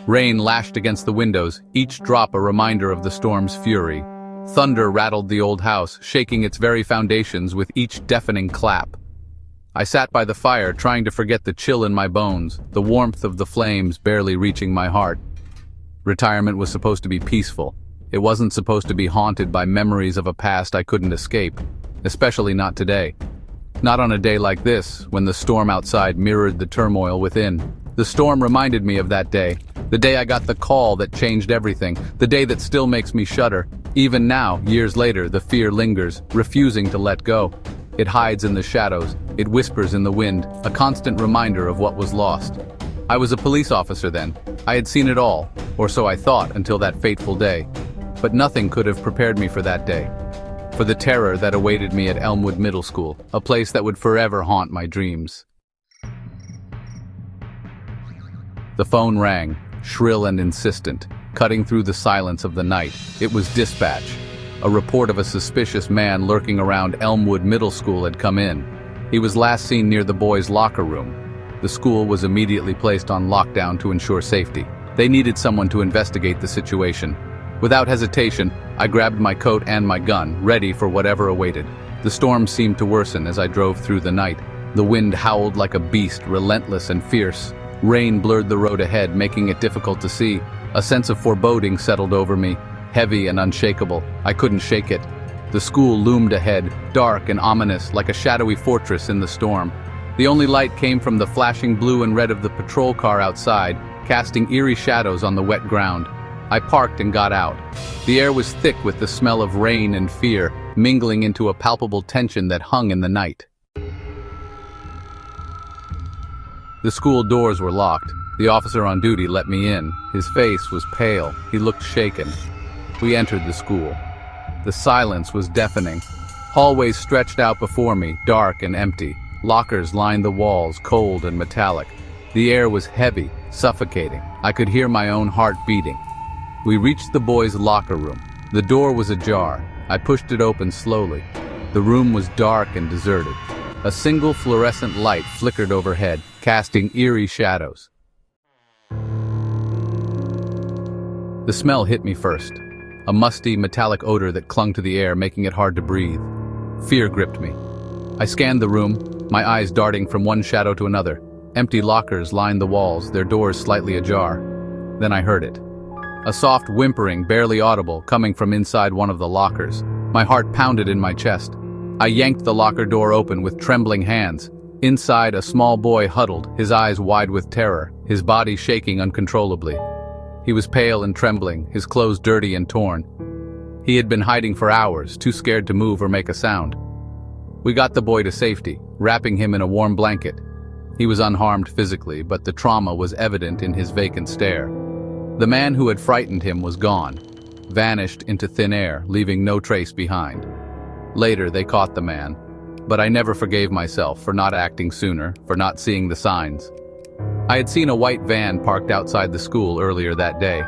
Rain lashed against the windows, each drop a reminder of the storm's fury. Thunder rattled the old house, shaking its very foundations with each deafening clap. I sat by the fire, trying to forget the chill in my bones, the warmth of the flames barely reaching my heart. Retirement was supposed to be peaceful. It wasn't supposed to be haunted by memories of a past I couldn't escape, especially not today. Not on a day like this, when the storm outside mirrored the turmoil within. The storm reminded me of that day, the day I got the call that changed everything, the day that still makes me shudder. Even now, years later, the fear lingers, refusing to let go. It hides in the shadows, it whispers in the wind, a constant reminder of what was lost. I was a police officer then. I had seen it all, or so I thought until that fateful day. But nothing could have prepared me for that day. For the terror that awaited me at Elmwood Middle School, a place that would forever haunt my dreams. The phone rang, shrill and insistent, cutting through the silence of the night. It was dispatch. A report of a suspicious man lurking around Elmwood Middle School had come in. He was last seen near the boys' locker room. The school was immediately placed on lockdown to ensure safety. They needed someone to investigate the situation. Without hesitation, I grabbed my coat and my gun, ready for whatever awaited. The storm seemed to worsen as I drove through the night. The wind howled like a beast, relentless and fierce. Rain blurred the road ahead, making it difficult to see. A sense of foreboding settled over me, heavy and unshakable. I couldn't shake it. The school loomed ahead, dark and ominous, like a shadowy fortress in the storm. The only light came from the flashing blue and red of the patrol car outside, casting eerie shadows on the wet ground. I parked and got out. The air was thick with the smell of rain and fear, mingling into a palpable tension that hung in the night. The school doors were locked. The officer on duty let me in. His face was pale. He looked shaken. We entered the school. The silence was deafening. Hallways stretched out before me, dark and empty. Lockers lined the walls, cold and metallic. The air was heavy, suffocating. I could hear my own heart beating. We reached the boys' locker room. The door was ajar. I pushed it open slowly. The room was dark and deserted. A single fluorescent light flickered overhead, casting eerie shadows. The smell hit me first. A musty, metallic odor that clung to the air, making it hard to breathe. Fear gripped me. I scanned the room, my eyes darting from one shadow to another. Empty lockers lined the walls, their doors slightly ajar. Then I heard it. A soft whimpering, barely audible, coming from inside one of the lockers. My heart pounded in my chest. I yanked the locker door open with trembling hands. Inside, a small boy huddled, his eyes wide with terror, his body shaking uncontrollably. He was pale and trembling, his clothes dirty and torn. He had been hiding for hours, too scared to move or make a sound. We got the boy to safety, wrapping him in a warm blanket. He was unharmed physically, but the trauma was evident in his vacant stare. The man who had frightened him was gone, vanished into thin air, leaving no trace behind. Later, they caught the man, but I never forgave myself for not acting sooner, for not seeing the signs. I had seen a white van parked outside the school earlier that day.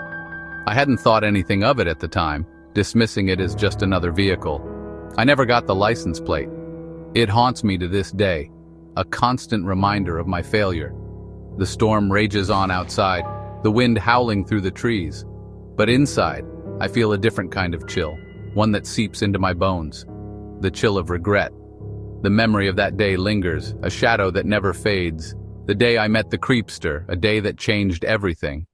I hadn't thought anything of it at the time, dismissing it as just another vehicle. I never got the license plate. It haunts me to this day, a constant reminder of my failure. The storm rages on outside, the wind howling through the trees. But inside, I feel a different kind of chill, one that seeps into my bones. The chill of regret. The memory of that day lingers, a shadow that never fades. The day I met the creepster, a day that changed everything.